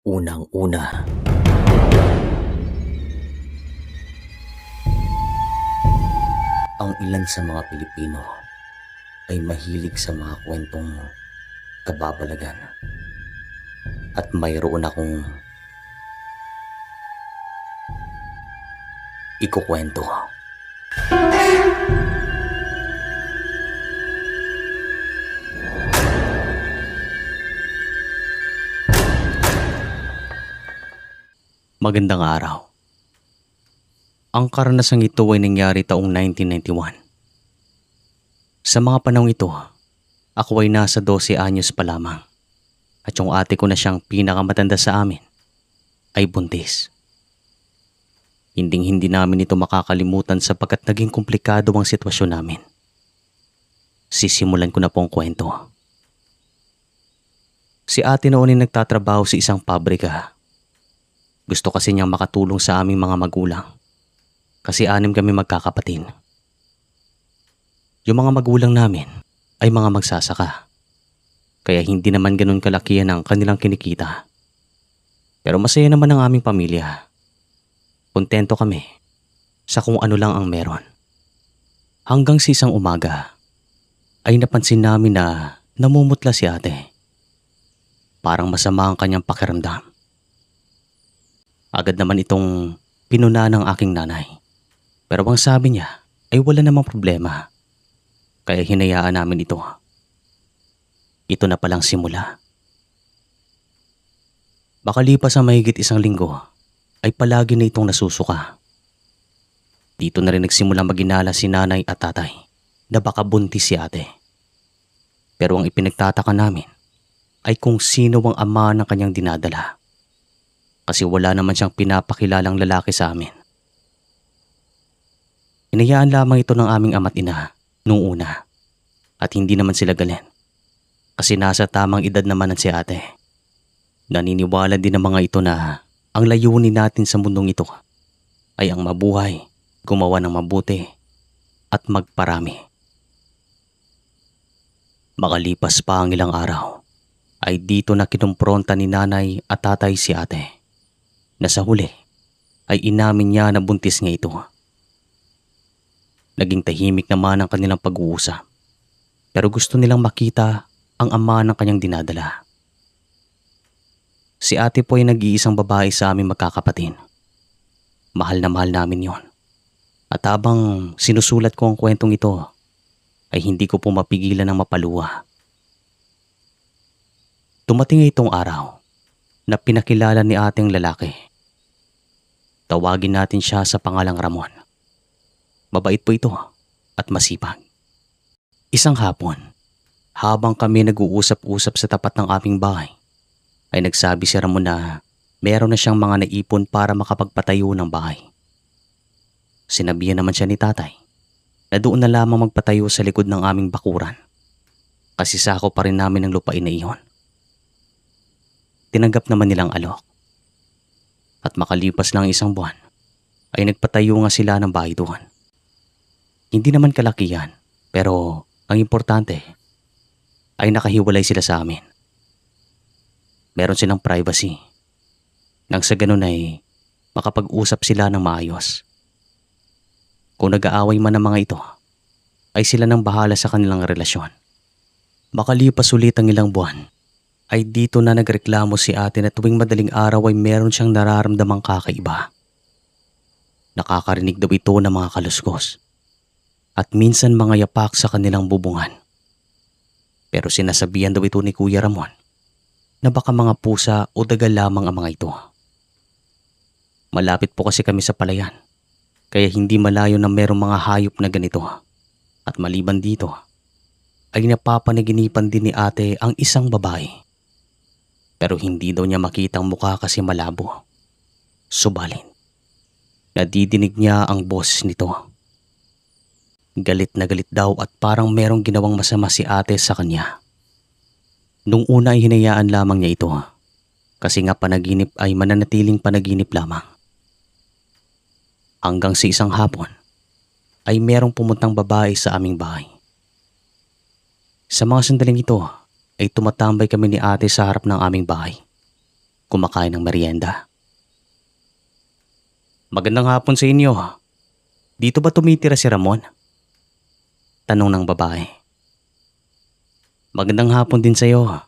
Unang-una, ang ilan sa mga Pilipino ay mahilig sa mga kwentong kababalagan at mayroon akong ikukwento. Magandang araw. Ang karanasang ito ay nangyari taong 1991. Sa mga panahong ito, ako ay nasa 12 anyos pa lamang at yung ate ko na siyang pinakamatanda sa amin ay buntis. Hinding-hindi namin ito makakalimutan sapagkat naging komplikado ang sitwasyon namin. Sisimulan ko na po ang kwento. Si ate noon ay nagtatrabaho sa isang pabrika. Gusto kasi niyang makatulong sa aming mga magulang kasi 6 kami magkakapatid. Yung mga magulang namin ay mga magsasaka kaya hindi naman ganun kalakihan ang kanilang kinikita. Pero masaya naman ang aming pamilya. Kontento kami sa kung ano lang ang meron. Hanggang sa isang umaga ay napansin namin na namumutla si ate. Parang masama ang kanyang pakiramdam. Agad naman itong pinuna ng aking nanay. Pero ang sabi niya ay wala namang problema. Kaya hinayaan namin ito. Ito na palang simula. Makalipas ang mahigit 1 linggo ay palagi na itong nasusuka. Dito na rin nagsimula maginala si nanay at tatay na baka buntis si ate. Pero ang ipinagtataka namin ay kung sino ang ama ng kanyang dinadala. Kasi wala naman siyang pinapakilalang lalaki sa amin. Hinayaan lamang ito ng aming ama't ina noong una at hindi naman sila galit. Kasi nasa tamang edad naman si ate. Naniniwala din ng mga ito na ang layunin natin sa mundong ito ay ang mabuhay, gumawa ng mabuti at magparami. Makalipas pa ang ilang araw ay dito na kinumpronta ni nanay at tatay si ate. Na sa huli ay inamin niya na buntis nga ito. Naging tahimik naman ang kanilang pag-uusap. Pero gusto nilang makita ang ama ng kanyang dinadala. Si ate po ay nag-iisang babae sa aming magkakapatid. Mahal na mahal namin yon. At habang sinusulat ko ang kwentong ito, ay hindi ko po mapigilan ng mapaluwa. Dumating itong araw na pinakilala ni ating lalaki. Tawagin natin siya sa pangalang Ramon. Mabait po ito at masipag. Isang hapon, habang kami nag-uusap-usap sa tapat ng aming bahay, ay nagsabi si Ramon na meron na siyang mga naipon para makapagpatayo ng bahay. Sinabihan naman siya ni tatay na doon na lamang magpatayo sa likod ng aming bakuran kasi sako pa rin namin ang lupain na iyon. Tinanggap naman nilang alok. At makalipas lang 1 buwan, ay nagpatayo nga sila ng bahay doon. Hindi naman kalakihan, pero ang importante ay nakahiwalay sila sa amin. Meron silang privacy. Nang sa ganun ay makapag-usap sila ng maayos. Kung nag-aaway man ang mga ito, ay sila nang bahala sa kanilang relasyon. Makalipas ulit ang ilang buwan, ay dito na nagreklamo si ate na tuwing madaling araw ay meron siyang nararamdamang kakaiba. Nakakarinig daw ito ng mga kaluskos at minsan mga yapak sa kanilang bubungan. Pero sinasabihan daw ito ni Kuya Ramon na baka mga pusa o daga lamang ang mga ito. Malapit po kasi kami sa palayan kaya hindi malayo na merong mga hayop na ganito. At maliban dito ay napapanaginipan din ni ate ang isang babae. Pero hindi daw niya makitang mukha kasi malabo. Subalit, nadidinig niya ang boses nito. Galit na galit daw at parang merong ginawang masama si ate sa kanya. Nung una ay hinayaan lamang niya ito kasi nga panaginip ay mananatiling panaginip lamang. Hanggang sa isang hapon ay merong pumuntang babae sa aming bahay. Sa mga sandaling ito ay tumatambay kami ni ate sa harap ng aming bahay. kumakain ng merienda. Magandang hapon sa inyo. Dito ba tumitira si Ramon? Tanong ng babae. Magandang hapon din sa'yo.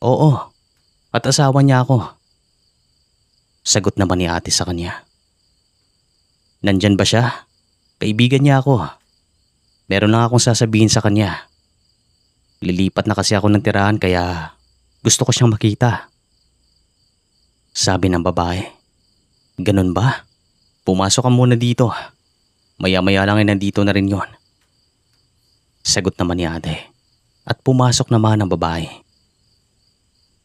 Oo, at asawa niya ako. Sagot naman ni ate sa kanya. Nandyan ba siya? Kaibigan niya ako. Meron lang akong sasabihin sa kanya. Lilipat na kasi ako ng tirahan kaya gusto ko siyang makita. Sabi ng babae. Ganun ba? Pumasok ka muna dito. Maya-maya lang ay nandito na rin yon. Sagot naman ni ate. At pumasok naman ang babae.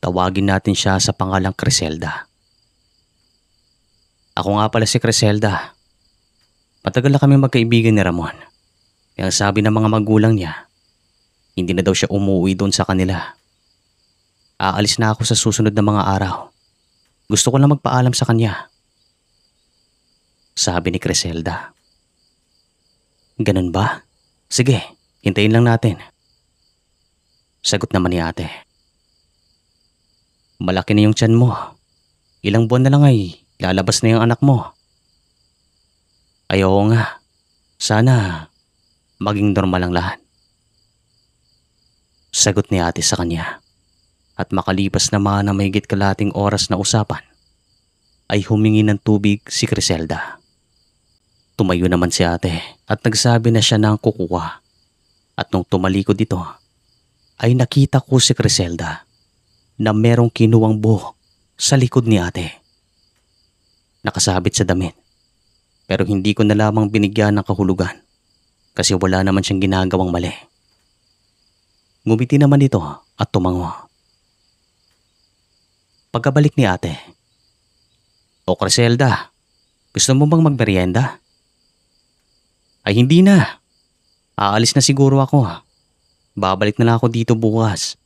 Tawagin natin siya sa pangalang Criselda. Ako nga pala si Criselda. Matagal na kami magkaibigan ni Ramon. Kaya sabi ng mga magulang niya, hindi na daw siya umuwi doon sa kanila. Aalis na ako sa susunod na mga araw. Gusto ko lang magpaalam sa kanya. Sabi ni Criselda. Ganun ba? Sige, hintayin lang natin. Sagot naman ni ate. Malaki na yung tiyan mo. Ilang buwan na lang ay lalabas na yung anak mo. Ay oo nga. Sana maging normal ang lahat. Sagot ni ate sa kanya. At makalipas naman na mahigit kalating oras na usapan, ay humingi ng tubig si Criselda. Tumayo naman si ate at nagsabi na siya ng kukuha. At nung tumalikod ito, ay nakita ko si Criselda na merong kinuwang buhok sa likod ni ate. Nakasabit sa damit. Pero hindi ko na lamang binigyan ng kahulugan kasi wala naman siyang ginagawang mali. Ngumiti naman ito at tumango. Pagkabalik ni ate. O Criselda, gusto mo bang magmerienda? Ay hindi na. Aalis na siguro ako. Babalik na lang ako dito bukas.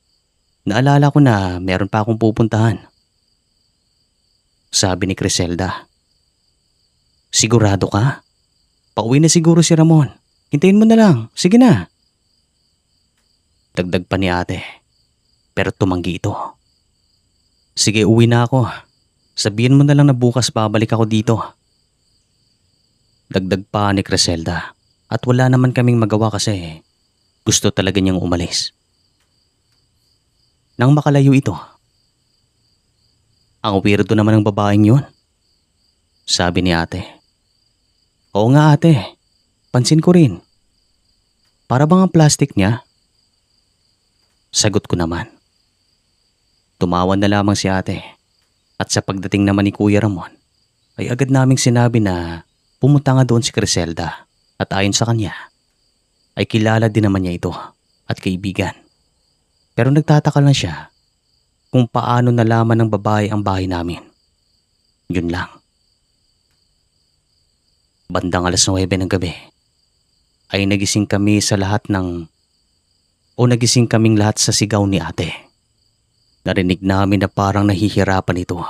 Naalala ko na meron pa akong pupuntahan. Sabi ni Criselda. Sigurado ka? Pauwi na siguro si Ramon. Hintayin mo na lang. Sige na. Dagdag pa ni ate. Pero tumanggi ito. Sige, uwi na ako. Sabihin mo na lang na bukas babalik ako dito. Dagdag pa ni Criselda. At wala naman kaming magawa kasi gusto talaga niyang umalis. Nang makalayo ito, ang weirdo naman ng babaeng yun. Sabi ni ate. Oo nga ate, pansin ko rin. Para bang ang plastic niya? Sagot ko naman. Tumawa na lamang si ate. At sa pagdating naman ni Kuya Ramon, ay agad naming sinabi na pumunta nga doon si Criselda. At ayon sa kanya, ay kilala din naman niya ito at kaibigan. Pero nagtataka lang siya kung paano nalaman ng babae ang bahay namin. Yun lang. Bandang 9:00 ng gabi ay nagising kaming lahat sa sigaw ni ate. Narinig namin na parang nahihirapan ito,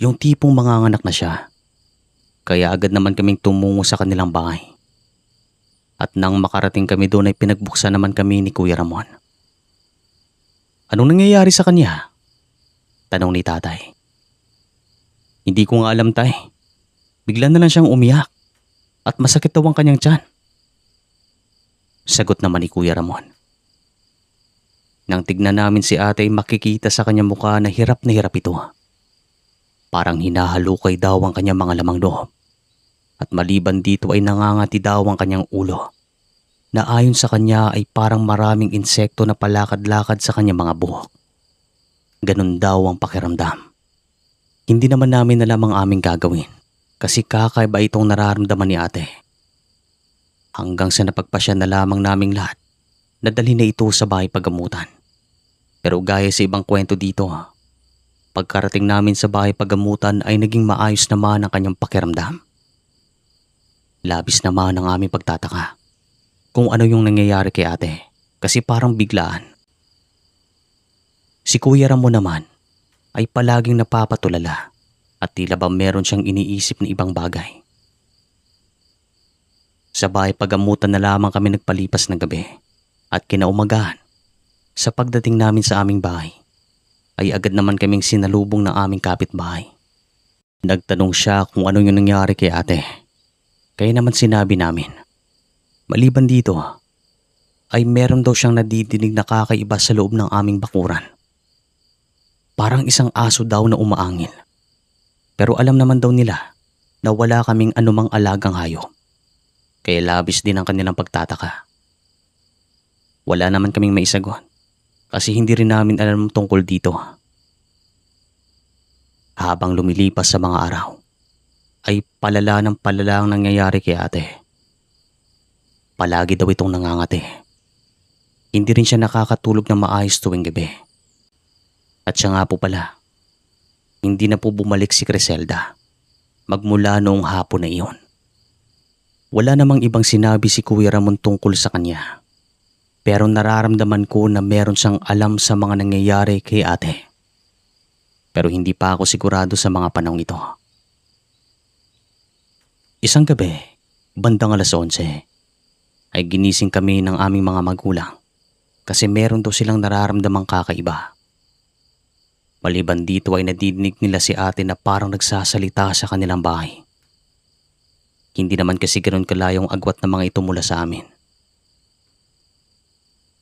yung tipong manganganak na siya. Kaya agad naman kaming tumungo sa kanilang bahay. At nang makarating kami doon ay pinagbuksan naman kami ni Kuya Ramon. Anong nangyayari sa kanya? Tanong ni tatay. Hindi ko nga alam tay. Bigla na lang siyang umiyak at masakit daw ang kanyang tiyan. Sagot naman ni Kuya Ramon. Nang tignan namin si ate ay makikita sa kanyang mukha na hirap ito. Parang hinahalukay daw ang kanyang mga lamang loob. At maliban dito ay nangangati daw ang kanyang ulo na ayon sa kanya ay parang maraming insekto na palakad-lakad sa kanyang mga buhok. Ganun daw ang pakiramdam. Hindi naman namin alam ang aming gagawin kasi kakaiba itong nararamdaman ni ate. Hanggang sa napagpasya na lamang naming lahat na dalhin na ito sa bahay paggamutan. Pero gaya sa ibang kwento dito, pagkarating namin sa bahay paggamutan ay naging maayos naman ang kanyang pakiramdam. Labis naman ang aming pagtataka kung ano yung nangyayari kay ate kasi parang biglaan. Si Kuya Ramon naman ay palaging napapatulala at tila ba meron siyang iniisip na ibang bagay. Sa bahay paggamutan na lamang kami nagpalipas ng gabi at kinaumagahan sa pagdating namin sa aming bahay ay agad naman kaming sinalubong ng aming kapitbahay. Nagtanong siya kung ano yung nangyari kay ate. Kaya naman sinabi namin. Maliban dito, ay meron daw siyang nadidinig na kakaiba sa loob ng aming bakuran. Parang isang aso daw na umaangil. Pero alam naman daw nila na wala kaming anumang alagang hayop. Kaya labis din ang kanilang pagtataka. Wala naman kaming maisagot kasi hindi rin namin alam tungkol dito. Habang lumilipas sa mga araw, ay palala ng palala ang nangyayari kay ate. Palagi daw itong nangangati. Hindi rin siya nakakatulog ng maayos tuwing gabi. At siya nga po pala, hindi na po bumalik si Criselda magmula noong hapon na iyon. Wala namang ibang sinabi si Kuya Ramon tungkol sa kanya. Pero nararamdaman ko na meron siyang alam sa mga nangyayari kay ate. Pero hindi pa ako sigurado sa mga panahong ito. Isang gabi, bandang 11:00, ay ginising kami ng aming mga magulang kasi meron daw silang nararamdamang kakaiba. Maliban dito ay nadidinig nila si ate na parang nagsasalita sa kanilang bahay. Hindi naman kasi ganoon kalayong agwat ng mga ito mula sa amin.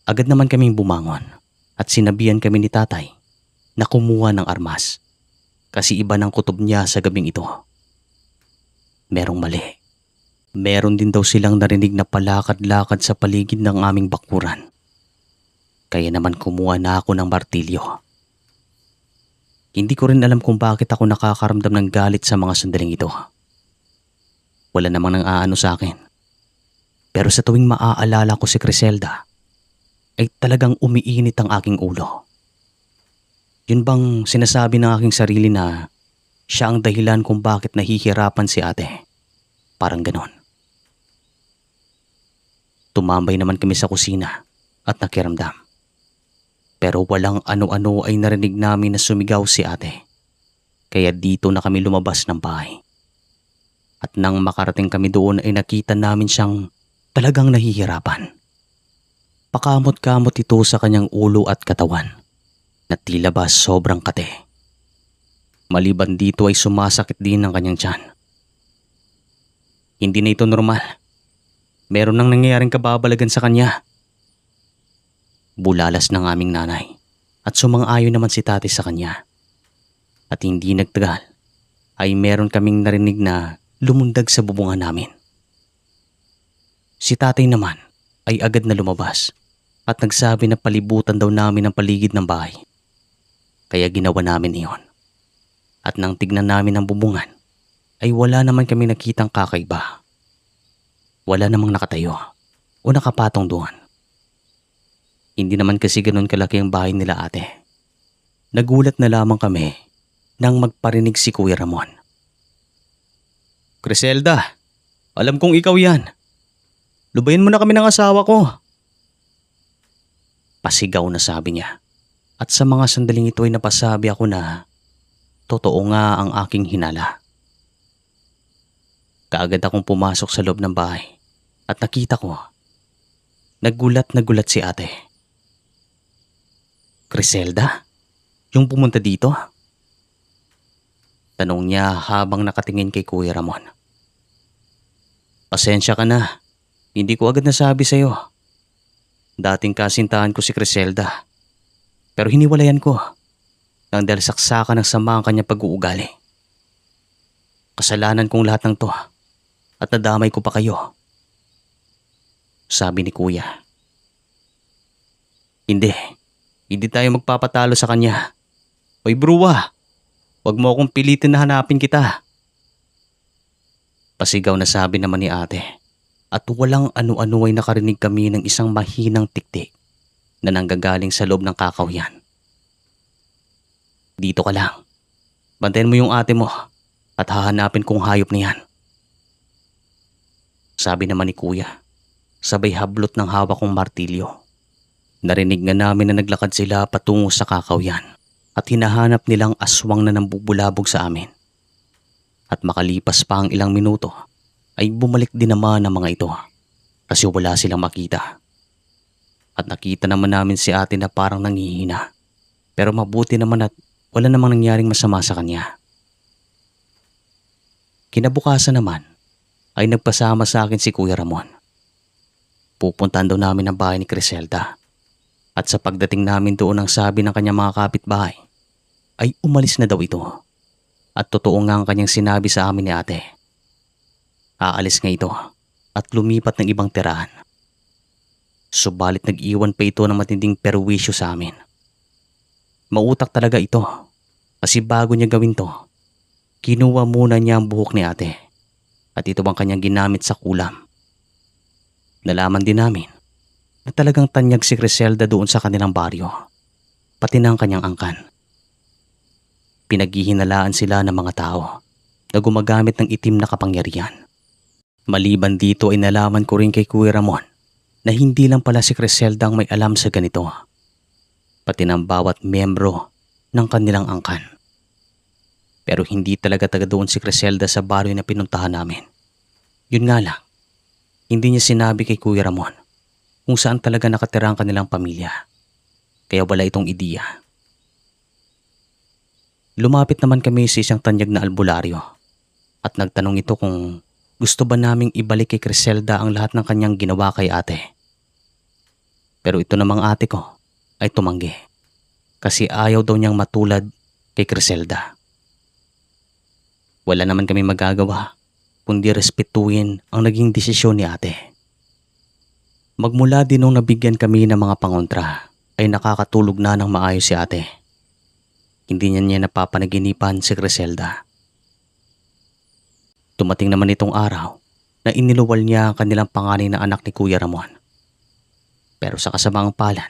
Agad naman kaming bumangon at sinabihan kami ni tatay na kumuha ng armas kasi iba ng kutob niya sa gabing ito. Merong mali. Meron din daw silang narinig na palakad-lakad sa paligid ng aming bakuran. Kaya naman kumuha na ako ng martilyo. Hindi ko rin alam kung bakit ako nakakaramdam ng galit sa mga sandaling ito. Wala namang nang aano sa akin. Pero sa tuwing maaalala ko si Criselda, ay talagang umiinit ang aking ulo. Yun bang sinasabi ng aking sarili na siya ang dahilan kung bakit nahihirapan si ate? Parang ganon. Tumambay naman kami sa kusina at nakiramdam. Pero walang ano-ano ay narinig namin na sumigaw si ate. Kaya dito na kami lumabas ng bahay. At nang makarating kami doon ay nakita namin siyang talagang nahihirapan. Pakamot-kamot ito sa kanyang ulo at katawan na tila ba sobrang kate. Maliban dito ay sumasakit din ang kanyang tiyan. Hindi na ito normal. Meron nang nangyayaring kababalagan sa kanya. Bulalas ng aming nanay at sumang-ayon naman si tatay sa kanya. At hindi nagtagal ay meron kaming narinig na lumundag sa bubungan namin. Si tatay naman ay agad na lumabas at nagsabi na palibutan daw namin ang paligid ng bahay. Kaya ginawa namin iyon. At nang tignan namin ang bubungan ay wala naman kami nakitang kakaiba. Wala namang nakatayo o nakapatong doon. Hindi naman kasi ganoon kalaki ang bahay nila ate. Nagulat na lamang kami nang magparinig si Kuya Ramon. Criselda, alam kong ikaw yan. Lubayan mo na kami ng asawa ko. Pasigaw na sabi niya. At sa mga sandaling ito ay napasabi ako na totoo nga ang aking hinala. Kaagad akong pumasok sa loob ng bahay at nakita ko. Nagulat na gulat si ate. Criselda? Yung pumunta dito? Tanong niya habang nakatingin kay Kuya Ramon. Pasensya ka na. Hindi ko agad nasabi sa'yo. Dating kasintahan ko si Criselda. Pero hiniwalayan ko nang dahil saksakan ng sama ang kanyang pag-uugali. Kasalanan kong lahat ng to at nadamay ko pa kayo. Sabi ni Kuya. Hindi tayo magpapatalo sa kanya. Hoy bruwa, wag mo akong pilitin na hanapin kita. Pasigaw na sabi naman ni ate. At walang ano-ano ay nakarinig kami ng isang mahinang tiktik na nanggagaling sa loob ng kakawyan. Dito ka lang. Bantayan mo yung ate mo at hahanapin kong hayop na yan. Sabi naman ni Kuya, sabay hablot ng hawak kong martilyo. Narinig nga namin na naglakad sila patungo sa kakawyan at hinahanap nilang aswang na nambubulabog sa amin. At makalipas pa ang ilang minuto ay bumalik din naman ang mga ito kasi wala silang makita. At nakita naman namin si ate na parang nanghihina Pero mabuti naman at wala namang nangyaring masama sa kanya. Kinabukasan naman ay nagpasama sa akin si Kuya Ramon. Pupuntahan daw namin ang bahay ni Criselda. At sa pagdating namin doon ang sabi ng kanyang mga kapitbahay ay umalis na daw ito. At totoo nga ang kanyang sinabi sa amin ni ate. Aalis nga ito at lumipat ng ibang tirahan. Subalit nag-iwan pa ito ng matinding perwisyo sa amin. Mautak talaga ito kasi bago niya gawin to, kinuha muna niya ang buhok ni ate at ito ang kanyang ginamit sa kulam. Nalaman din namin na talagang tanyag si Criselda doon sa kanilang baryo, pati na ang kanyang angkan. Pinaghihinalaan sila ng mga tao na gumagamit ng itim na kapangyarihan. Maliban dito ay nalaman ko rin kay Kuya Ramon na hindi lang pala si Criselda ang may alam sa ganito, pati ng bawat miyembro ng kanilang angkan. Pero hindi talaga taga doon si Criselda sa baryo na pinuntahan namin. Yun nga lang, hindi niya sinabi kay Kuya Ramon kung saan talaga nakatira ang kanilang pamilya. Kaya wala itong ideya. Lumapit naman kami sa isang tanyag na albularyo at nagtanong ito kung gusto ba naming ibalik kay Criselda ang lahat ng kanyang ginawa kay ate. Pero ito namang ate ko ay tumanggi kasi ayaw daw niyang matulad kay Criselda. Wala naman kami magagawa kundi respetuhin ang naging desisyon ni ate. Magmula din nung nabigyan kami ng mga pangontra ay nakakatulog na ng maayos si ate. Hindi niya napapanaginipan si Criselda. Tumating naman itong araw na iniluwal niya ang kanilang panganay na anak ni Kuya Ramon. Pero sa kasamaang palad,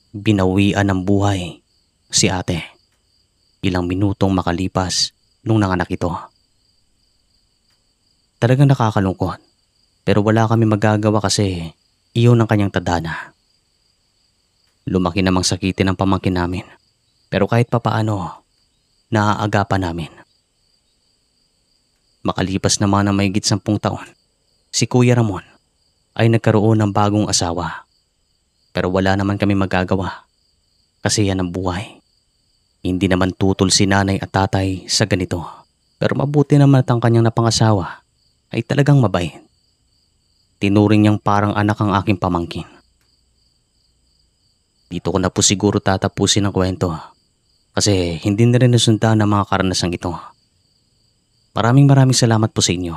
binawian ng buhay si ate ilang minutong makalipas nung nanganak ito. Talagang nakakalungkot pero wala kami magagawa kasi iyon ang kanyang tadhana. Lumaki namang sakitin ang pamangkin namin pero kahit papaano naaagapan namin. Makalipas naman ng mahigit 10 taon, si Kuya Ramon ay nagkaroon ng bagong asawa. Pero wala naman kami magagawa kasi yan ang buhay. Hindi naman tutol si nanay at tatay sa ganito. Pero mabuti naman at ang kanyang napangasawa ay talagang mabait. Tinuring niyang parang anak ang aking pamangkin. Dito ko na po siguro tatapusin ang kwento kasi hindi na rin nasundan ang mga karanasang ito. Maraming salamat po sa inyo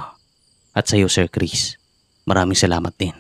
at sa iyo Sir Chris. Maraming salamat din.